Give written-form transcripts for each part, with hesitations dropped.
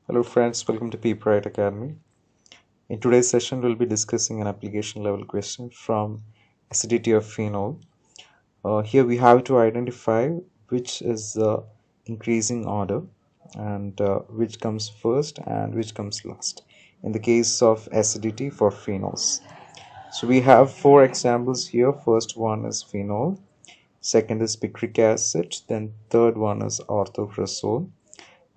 Hello friends, welcome to P.Bright Academy. In today's session, we'll be discussing an application level question from acidity of phenol. Here we have to identify which is the increasing order and which comes first and which comes last in the case of acidity for phenols. So we have four examples here. First one is phenol, second is picric acid, then third one is orthocresol,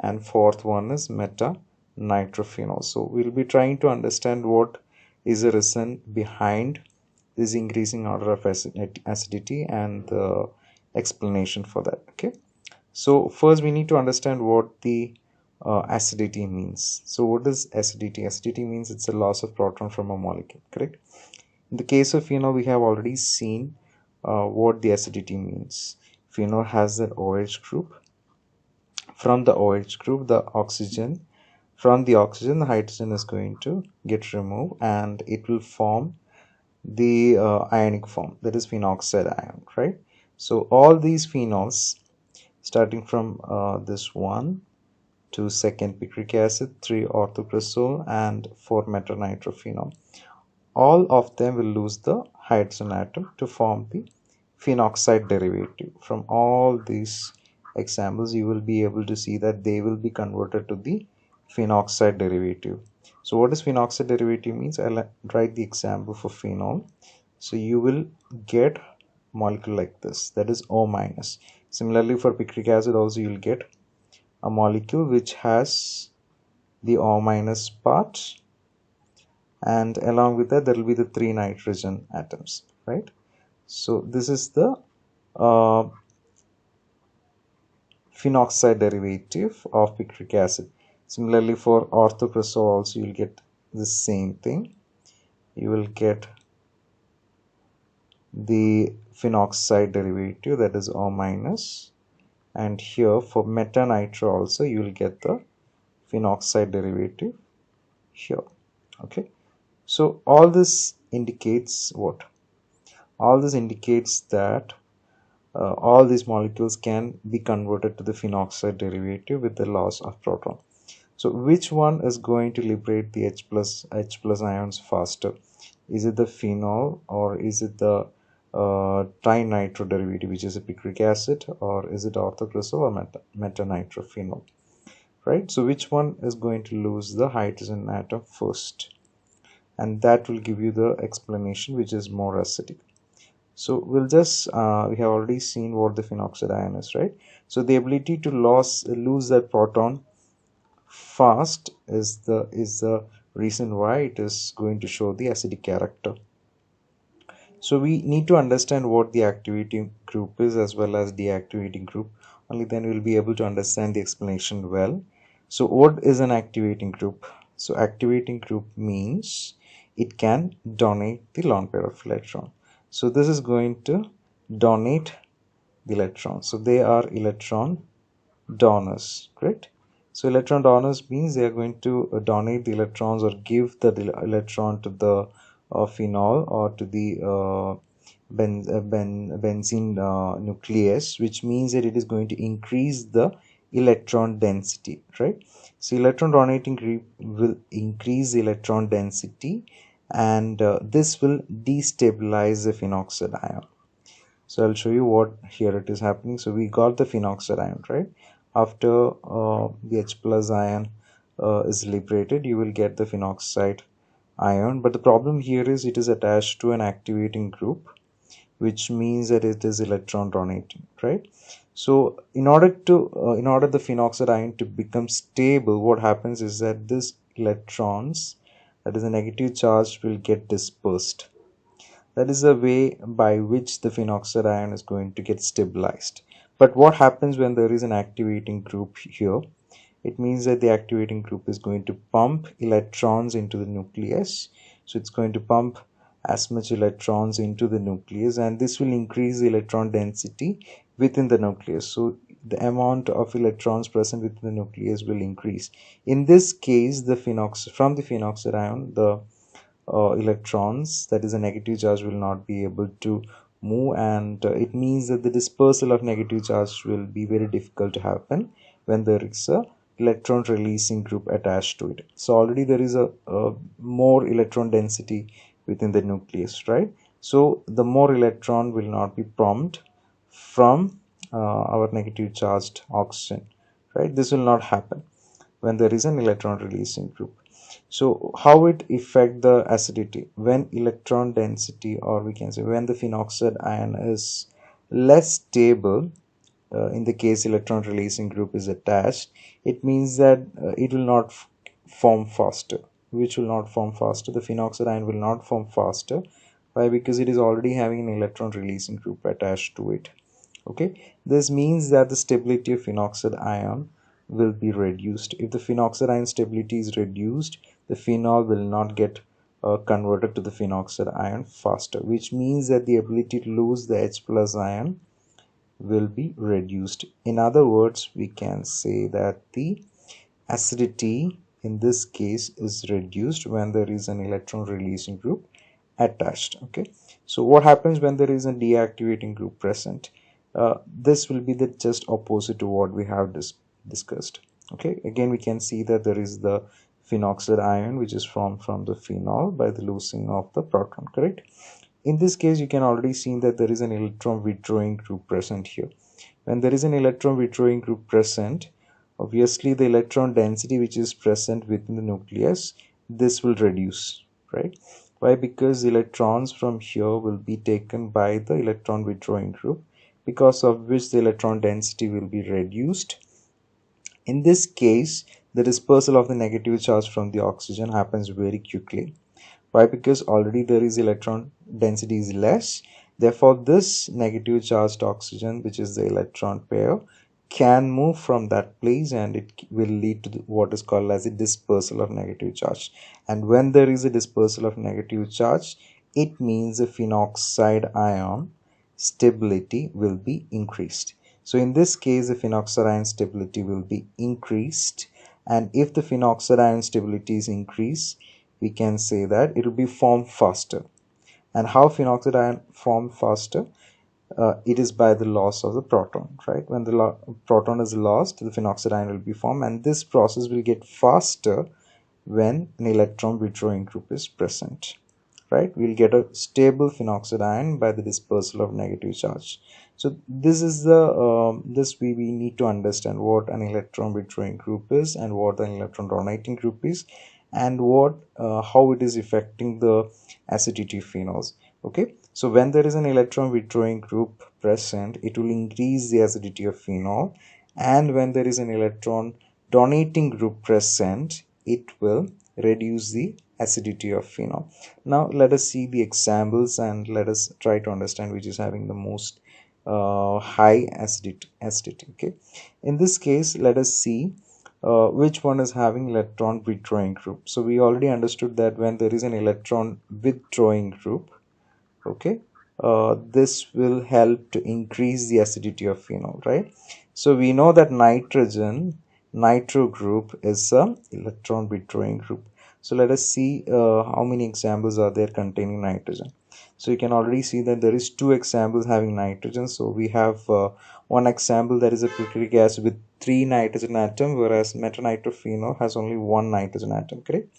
and fourth one is meta nitrophenol. So we'll be trying to understand what is the reason behind this increasing order of acidity and the explanation for that. Okay, so first we need to understand what the acidity means. So what is acidity? Acidity means it's a loss of proton from a molecule, correct? In the case of phenol, we have already seen what the acidity means. Phenol has an OH group. From the OH group, the oxygen the hydrogen is going to get removed and it will form the ionic form, that is phenoxide ion, right? So all these phenols, starting from this 1 to second picric acid, 3 orthocresol, and 4 metanitrophenol, all of them will lose the hydrogen atom to form the phenoxide derivative. From all these examples, you will be able to see that they will be converted to the phenoxide derivative. So what is phenoxide derivative means? I'll write the example for phenol. So you will get molecule like this, that is O minus. Similarly for picric acid also you will get a molecule which has the O minus part, and along with that there will be the 3 nitrogen atoms, right? So this is the uh, phenoxide derivative of picric acid. Similarly for orthocresol also you will get the same thing. You will get the phenoxide derivative, that is O minus, and here for metanitro also you will get the phenoxide derivative here. Okay, so all this indicates what? All this indicates that all these molecules can be converted to the phenoxide derivative with the loss of proton. So which one is going to liberate the H plus ions faster? Is it the phenol, or is it the trinitro derivative, which is a picric acid, or is it orthocresol or metanitrophenol, right? So which one is going to lose the hydrogen atom first? And that will give you the explanation which is more acidic. So we'll just we have already seen what the phenoxide ion is, right? So the ability to lose that proton fast is the reason why it is going to show the acidic character. So we need to understand what the activating group is as well as deactivating group. Only then we'll be able to understand the explanation well. So what is an activating group? So activating group means it can donate the lone pair of electron. So this is going to donate the electrons. So they are electron donors, correct? So electron donors means they are going to donate the electrons or give the electron to the phenol or to the benzene nucleus, which means that it is going to increase the electron density, right? So electron donating group will increase the electron density, and this will destabilize the phenoxide ion. So I'll show you what here it is happening. So we got the phenoxide ion, right? After the H plus ion is liberated, you will get the phenoxide ion. But the problem here is it is attached to an activating group, which means that it is electron donating, right? So in order the phenoxide ion to become stable, what happens is that this electrons, that is a negative charge, will get dispersed. That is the way by which the phenoxide ion is going to get stabilized. But what happens when there is an activating group here? It means that the activating group is going to pump electrons into the nucleus. So it's going to pump as much electrons into the nucleus, and this will increase the electron density within the nucleus. So the amount of electrons present within the nucleus will increase. In this case, from the phenoxide ion, the electrons, that is a negative charge, will not be able to move, and it means that the dispersal of negative charge will be very difficult to happen when there is a electron releasing group attached to it. So already there is a more electron density within the nucleus, right? So the more electron will not be pumped from our negative charged oxygen, right? This will not happen when there is an electron releasing group. So how it affect the acidity? When electron density, or we can say when the phenoxide ion is less stable, in the case electron releasing group is attached, it means that it will not form faster. Which will not form faster? The phenoxide ion will not form faster. Why? Because it is already having an electron releasing group attached to it. Okay, this means that the stability of phenoxide ion will be reduced. If the phenoxide ion stability is reduced, the phenol will not get converted to the phenoxide ion faster, which means that the ability to lose the H plus ion will be reduced. In other words, we can say that the acidity in this case is reduced when there is an electron releasing group attached. Okay, so what happens when there is a deactivating group present? This will be the just opposite to what we have discussed. Okay, again we can see that there is the phenoxide ion which is formed from the phenol by the losing of the proton, correct? In this case, you can already see that there is an electron withdrawing group present here. When there is an electron withdrawing group present, obviously the electron density which is present within the nucleus, this will reduce, right? Why? Because electrons from here will be taken by the electron withdrawing group, because of which the electron density will be reduced. In this case, the dispersal of the negative charge from the oxygen happens very quickly. Why? Because already there is electron density is less. Therefore, this negative charged oxygen, which is the electron pair, can move from that place, and it will lead to what is called as a dispersal of negative charge. And when there is a dispersal of negative charge, it means the phenoxide ion stability will be increased. So in this case, the phenoxide ion stability will be increased, and if the phenoxide ion stability is increased, we can say that it will be formed faster. And how phenoxide ion form faster? It is by the loss of the proton, right? When the proton is lost, the phenoxide ion will be formed, and this process will get faster when an electron withdrawing group is present, right? We'll get a stable phenoxide ion by the dispersal of negative charge. So this is the we need to understand what an electron withdrawing group is and what an electron donating group is, and what how it is affecting the acidity of phenols. Okay, so when there is an electron withdrawing group present, it will increase the acidity of phenol, and when there is an electron donating group present, it will reduce the acidity of phenol. Now let us see the examples and let us try to understand which is having the most high acidity. Okay, in this case, let us see which one is having electron withdrawing group. So we already understood that when there is an electron withdrawing group, okay, this will help to increase the acidity of phenol, right? So we know that nitro group is a electron withdrawing group. So let us see how many examples are there containing nitrogen. So you can already see that there is 2 examples having nitrogen. So we have one example that is a picric acid with 3 nitrogen atoms, whereas metanitrophenol has only 1 nitrogen atom, correct?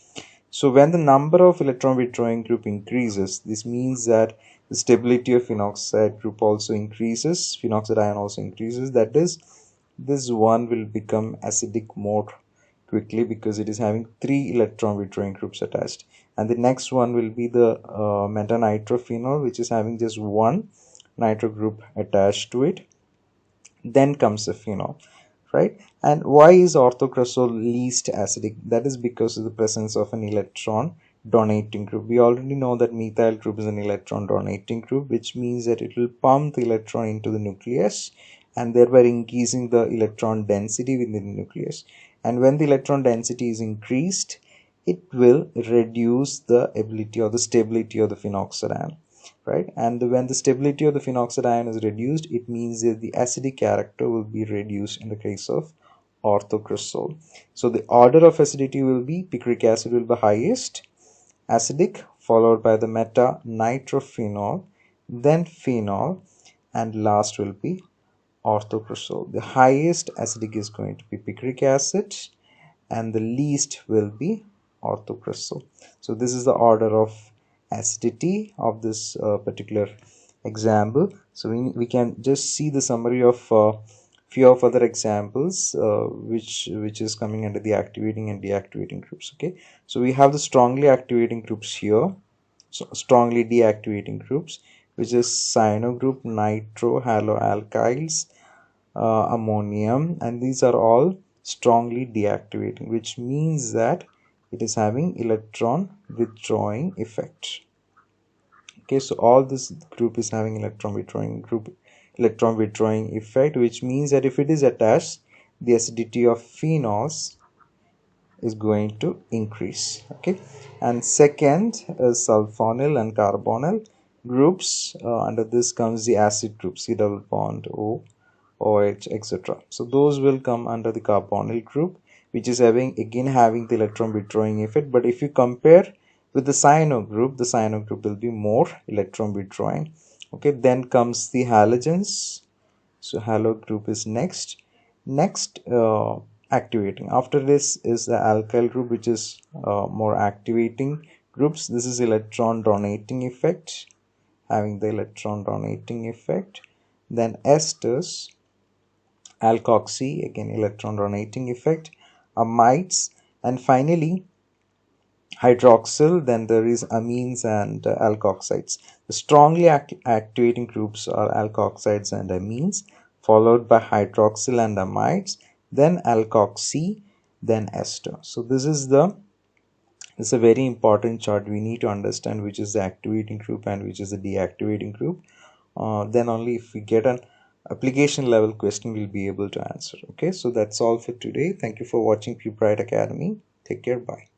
So when the number of electron withdrawing group increases, this means that the stability of phenoxide group also increases, phenoxide ion also increases. That is, this one will become acidic more quickly because it is having 3 electron withdrawing groups attached. And the next one will be the metanitrophenol, which is having just 1 nitro group attached to it. Then comes the phenol, right? And why is orthocresol least acidic? That is because of the presence of an electron donating group. We already know that methyl group is an electron donating group, which means that it will pump the electron into the nucleus and thereby increasing the electron density within the nucleus. And when the electron density is increased, it will reduce the ability or the stability of the phenoxide ion, right? And when the stability of the phenoxide ion is reduced, it means that the acidic character will be reduced in the case of orthocresol. So the order of acidity will be picric acid will be highest acidic, followed by the metanitrophenol, then phenol, and last will be orthocresol. The highest acidic is going to be picric acid, and the least will be orthocresol. So this is the order of acidity of this particular example. So we can just see the summary of few of other examples which is coming under the activating and deactivating groups. Okay, so we have the strongly activating groups here, so strongly deactivating groups, which is cyano group, nitro haloalkyls, ammonium, and these are all strongly deactivating, which means that it is having electron withdrawing effect. Okay, so all this group is having electron withdrawing effect, which means that if it is attached, the acidity of phenols is going to increase. Okay, and second is sulfonyl and carbonyl groups. Under this comes the acid group, C double bond O, OH, etc. So those will come under the carbonyl group, which is having the electron withdrawing effect. But if you compare with the cyano group will be more electron withdrawing. Okay, then comes the halogens. So halo group is next. Activating. After this is the alkyl group, which is more activating groups. This is electron donating effect, having the electron donating effect. Then esters, alkoxy, again electron donating effect, amides, and finally hydroxyl. Then there is amines and alkoxides. The strongly activating groups are alkoxides and amines, followed by hydroxyl and amides, then alkoxy, then ester. So this is a very important chart. We need to understand which is the activating group and which is the deactivating group. Then only if we get an application level question we'll be able to answer. Okay, so that's all for today. Thank you for watching P.Bright Academy. Take care. Bye.